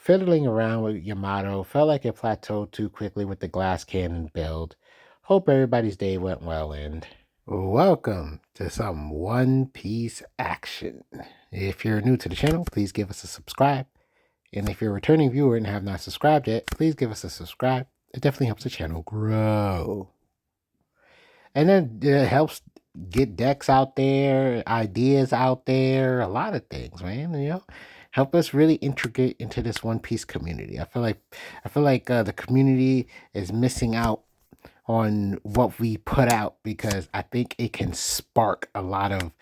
fiddling around with Yamato. Felt like it plateaued too quickly with the glass cannon build. Hope everybody's day went well, and welcome to some One Piece action. If you're new to the channel, please give us a subscribe. And if you're a returning viewer and have not subscribed yet, please give us a subscribe. It definitely helps the channel grow. And then it helps get decks out there, ideas out there, a lot of things, man. Help us really integrate into this One Piece community. I feel like the community is missing out on what we put out because I think it can spark a lot of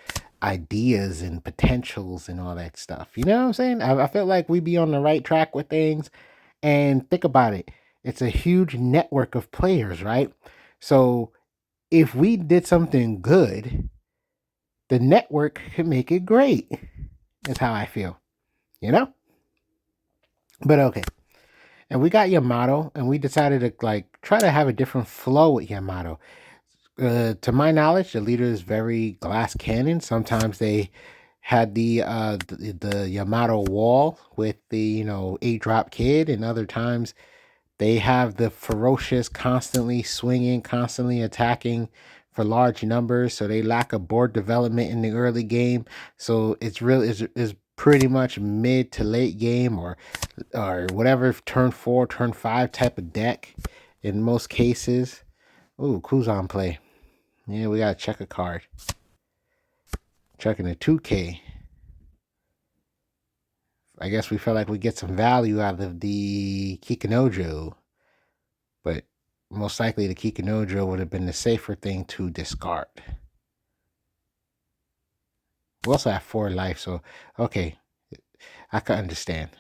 ideas and potentials and all that stuff. You know what I'm saying? I feel like we be on the right track with things. And think about it. It's a huge network of players, right? So if we did something good, the network could make it great. Is how I feel, you know? But okay. And we got Yamato, and we decided to try to have a different flow with Yamato. To my knowledge, the leader is very glass cannon. Sometimes they had the Yamato wall with the 8-drop kid, and other times they have the ferocious, constantly swinging, constantly attacking for large numbers. So they lack a board development in the early game. So it's pretty much mid to late game or whatever, turn 4, turn 5 type of deck in most cases. Ooh, Kuzan play. Yeah, we gotta check a card. Checking a 2K. I guess we felt like we get some value out of the Kikinojo. But most likely the Kikinojo would have been the safer thing to discard. We also have 4 life, so okay, I can understand.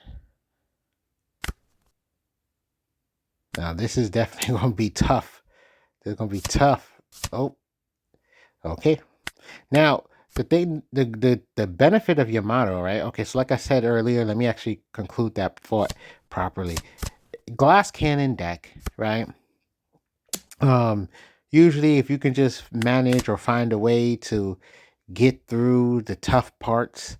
Now this is definitely going to be tough. This is going to be tough. Oh, okay. Now the thing, the benefit of Yamato, right? Okay, so like I said earlier, let me actually conclude that thought properly. Glass cannon deck, right? Usually if you can just manage or find a way to get through the tough parts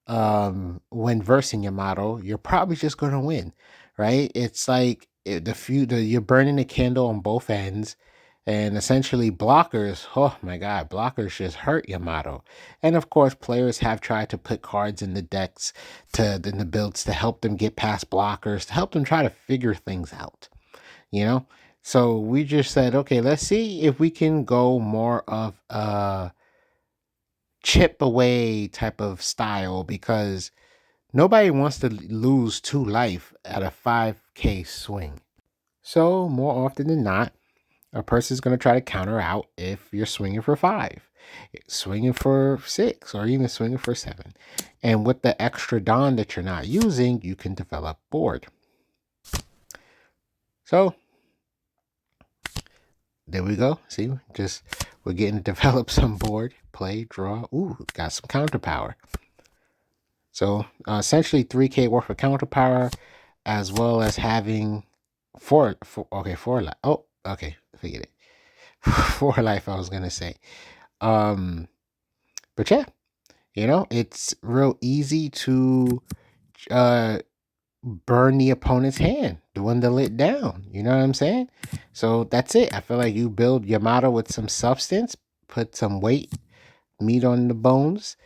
when versing Yamato, you're probably just gonna win, right? It's like you're burning the candle on both ends, and essentially blockers. Oh my God, blockers just hurt Yamato. And of course, players have tried to put cards in the decks in the builds to help them get past blockers, to help them try to figure things out. So we just said, okay, let's see if we can go more of a chip away type of style, because nobody wants to lose 2 life at a 5k swing. So more often than not, a person's going to try to counter out if you're swinging for 5, swinging for 6, or even swinging for 7. And with the extra Dawn that you're not using, you can develop board. So there we go. See, we're getting to develop some board, play, draw. Ooh, got some counter power. So essentially 3k worth of counter power, as well as having 4 life. Oh, okay, forget it. 4 life, I was gonna say. But yeah, it's real easy to burn the opponent's hand, dwindle it down. You know what I'm saying? So that's it. I feel like you build Yamato with some substance, put some weight, meat on the bones.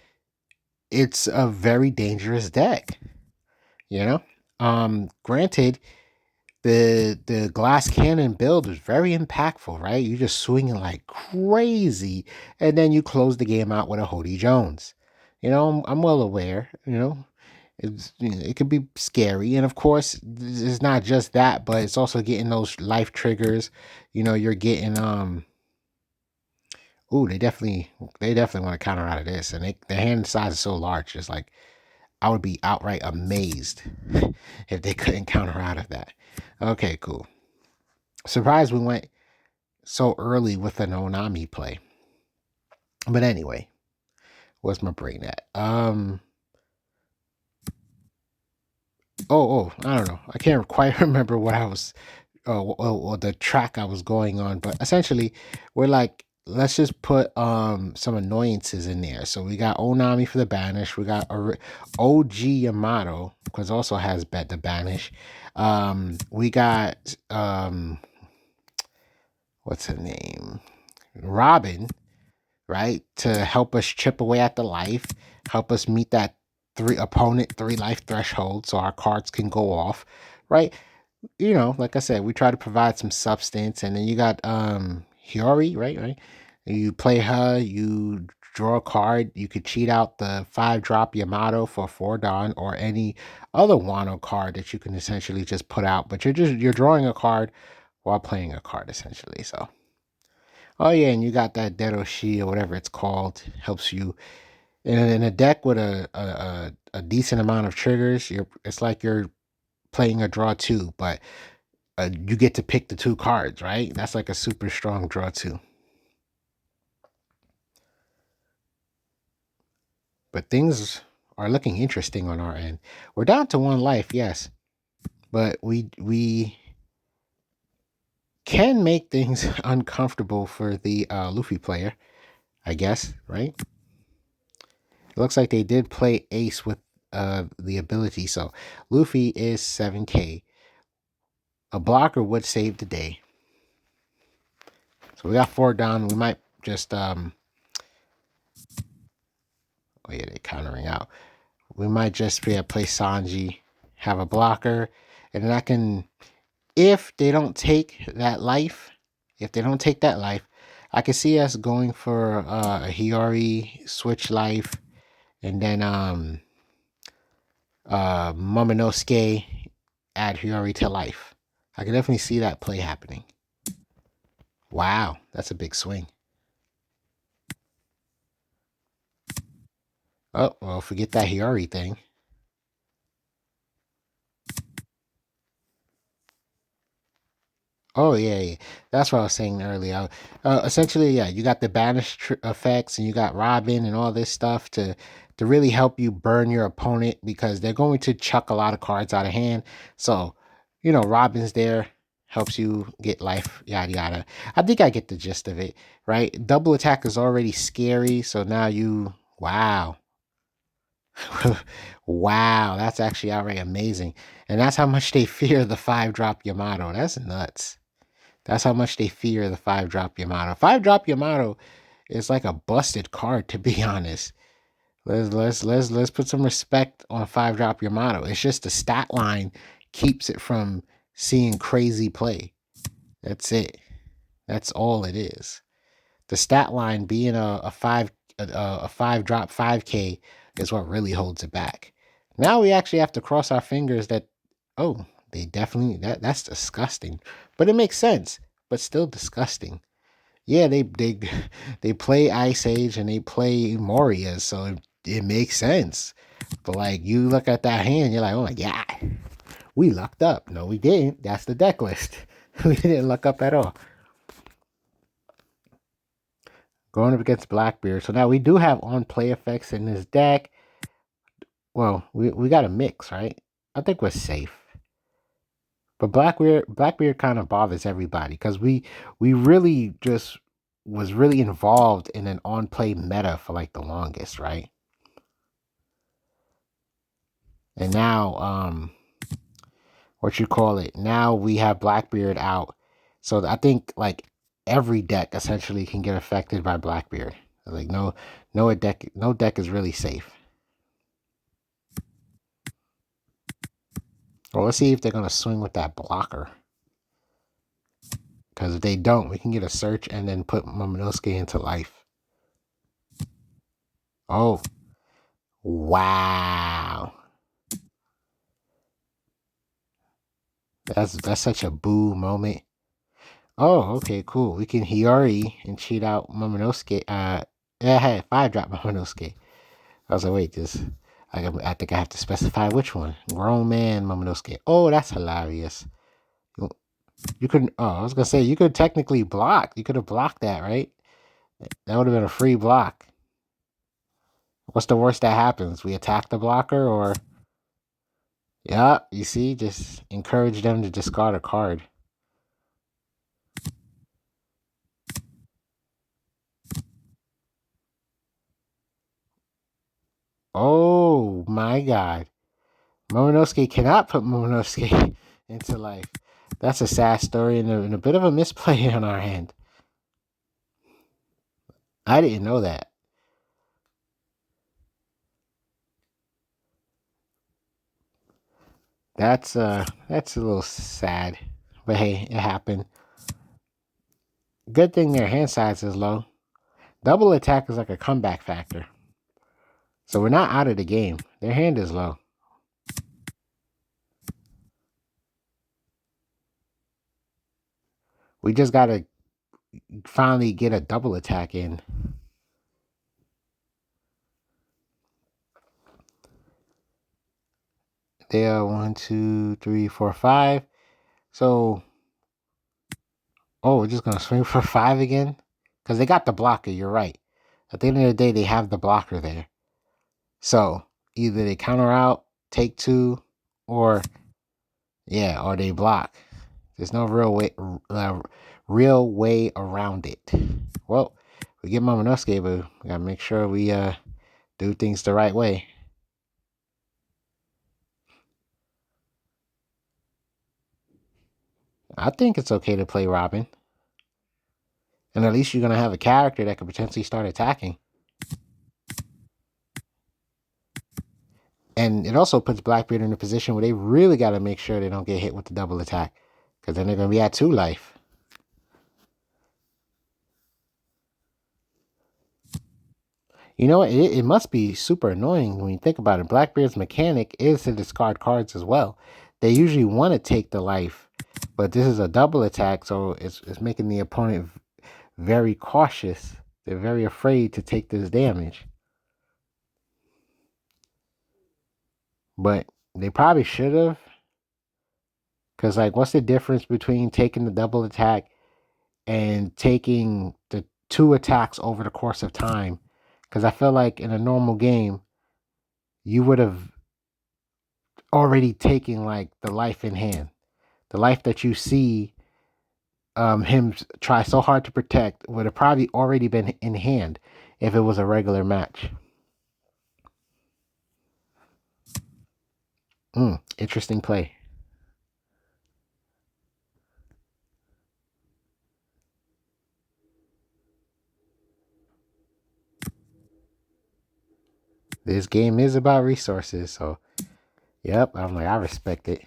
It's a very dangerous deck. Granted, the glass cannon build is very impactful, right? You're just swinging like crazy, and then you close the game out with a Hody Jones. I'm well aware. It could be scary, and of course, it's not just that, but it's also getting those life triggers. You're getting Ooh, they definitely want to counter out of this, and their hand size is so large. It's like I would be outright amazed if they couldn't counter out of that. Okay, cool. Surprised we went so early with an Onami play. But anyway, where's my brain at? I don't know. I can't quite remember what I was, or the track I was going on. But essentially, we're like let's just put some annoyances in there. So we got Onami for the banish. We got OG Yamato, because also has bet the banish. We got what's her name? Robin, right? To help us chip away at the life, help us meet that three life threshold so our cards can go off, right? You know, like I said, we try to provide some substance, and then you got Hiyori, right? You play her, you draw a card, you could cheat out the 5-drop Yamato for 4 Don or any other Wano card that you can essentially just put out, but you're drawing a card while playing a card essentially. So oh yeah, and you got that Deroshi or whatever it's called, helps you in a deck with a decent amount of triggers. It's like you're playing a draw two, but you get to pick the 2 cards, right? That's like a super strong draw two. But things are looking interesting on our end. We're down to 1 life, yes, but we can make things uncomfortable for the Luffy player, I guess, right? It looks like they did play Ace with the ability, so Luffy is 7K. A blocker would save the day. So we got 4 down. We might just oh yeah, they're countering out. We might just be able to play Sanji, have a blocker, and then I can, if they don't take that life, I can see us going for a Hiyori switch life, and then Momonosuke add Hiyori to life. I can definitely see that play happening. Wow, that's a big swing. Oh, well, forget that Hiyori thing. Oh yeah. That's what I was saying earlier. Essentially, yeah, you got the banish effects, and you got Robin and all this stuff to really help you burn your opponent because they're going to chuck a lot of cards out of hand. So, you know, Robin's there, helps you get life, yada yada. I think I get the gist of it, right? Double attack is already scary, so now wow. Wow, that's actually outright amazing. And that's how much they fear the 5-drop Yamato. That's nuts. That's how much they fear the 5-drop Yamato. 5-drop Yamato is like a busted card, to be honest. Let's put some respect on 5-drop Yamato. It's just the stat line keeps it from seeing crazy play. That's it. That's all it is. The stat line being a 5-drop 5K is what really holds it back. Now we actually have to cross our fingers that they definitely that's disgusting. But it makes sense, but still disgusting. Yeah, they play Ice Age and they play Moria, so it makes sense. But like you look at that hand, you're like, oh my god, we lucked up. No, we didn't. That's the deck list. We didn't luck up at all. Going up against Blackbeard. So now we do have on play effects in this deck. Well, we got a mix, right? I think we're safe. But Blackbeard kind of bothers everybody because we really just was really involved in an on play meta for like the longest, right? And now what you call it? Now we have Blackbeard out. So I think like every deck essentially can get affected by Blackbeard. Like no deck is really safe. Well, let's see if they're gonna swing with that blocker. Because if they don't, we can get a search and then put Momonosuke into life. Oh, wow. That's such a boo moment. Oh, okay, cool. We can Hiyori and cheat out Momonosuke. Yeah, hey, 5-drop Momonosuke. I was like, wait, I think I have to specify which one. Grown man Momonosuke. Oh, that's hilarious. You couldn't. Oh, I was gonna say you could technically block. You could have blocked that, right? That would have been a free block. What's the worst that happens? We attack the blocker, or yeah, you see, just encourage them to discard a card. Oh my God. Momonosuke cannot put Momonosuke into life. That's a sad story and a bit of a misplay on our hand. I didn't know that. That's a little sad. But hey, it happened. Good thing their hand size is low. Double attack is like a comeback factor. So we're not out of the game. Their hand is low. We just gotta finally get a double attack in. They are 1, 2, 3, 4, 5. So, we're just gonna swing for 5 again? Because they got the blocker, you're right. At the end of the day, they have the blocker there. So, either they counter out, take 2, or or they block. There's no real way around it. Well, we get Momonosuke, but we gotta make sure we do things the right way. I think it's okay to play Robin. And at least you're gonna have a character that could potentially start attacking. And it also puts Blackbeard in a position where they really gotta make sure they don't get hit with the double attack. Because then they're gonna be at 2 life. You know what? It must be super annoying when you think about it. Blackbeard's mechanic is to discard cards as well. They usually want to take the life, but this is a double attack, so it's making the opponent very cautious. They're very afraid to take this damage. But they probably should have. Because, like, what's the difference between taking the double attack and taking the 2 attacks over the course of time? Because I feel like in a normal game, you would have already taken, like, the life in hand. The life that you see him try so hard to protect would have probably already been in hand if it was a regular match. Interesting play. This game is about resources, so yep, I'm like, I respect it.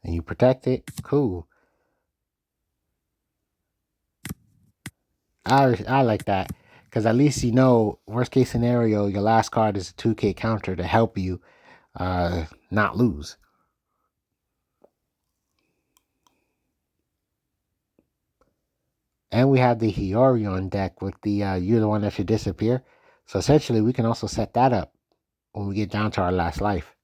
And you protect it, cool. I like that. Because at least you know, worst case scenario, your last card is a 2K counter to help you not lose. And we have the Hiyori on deck with the you're the one that should disappear. So essentially, we can also set that up when we get down to our last life.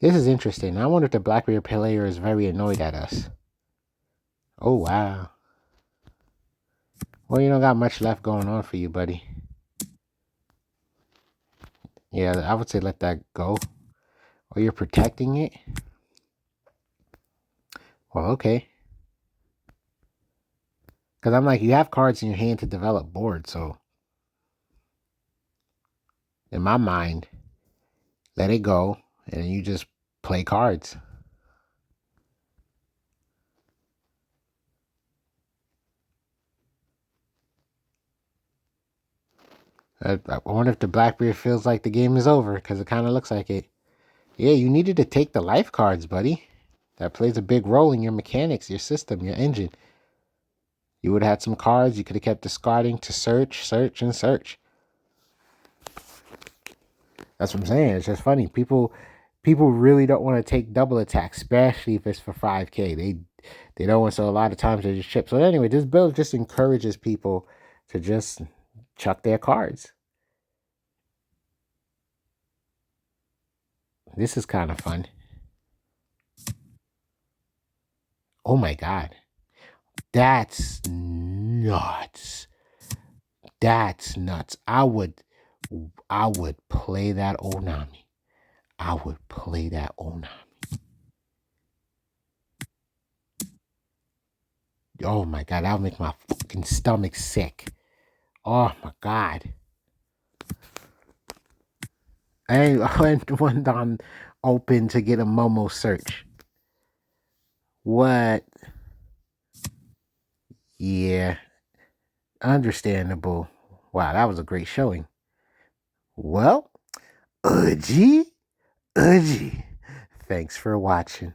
This is interesting. I wonder if the Blackbeard player is very annoyed at us. Oh, wow. Well, you don't got much left going on for you, buddy. Yeah, I would say let that go. Or you're protecting it? Well, okay. Because I'm like, you have cards in your hand to develop board, so in my mind, let it go, and then you just play cards. I wonder if the Blackbeard feels like the game is over, because it kind of looks like it. Yeah, you needed to take the life cards, buddy. That plays a big role in your mechanics, your system, your engine. You would have had some cards you could have kept discarding to search, search, and search. That's what I'm saying. It's just funny. People really don't want to take double attacks, especially if it's for 5K. They don't want, so a lot of times they just chip. So anyway, this build just encourages people to just chuck their cards. This is kind of fun. Oh my God. That's nuts. That's nuts. I would play that Onami. I would play that Onami. Oh my god, that'll make my fucking stomach sick. Oh my god. I went on open to get a Momo search. What? Yeah, understandable. Wow, that was a great showing. Well, Uji, thanks for watching.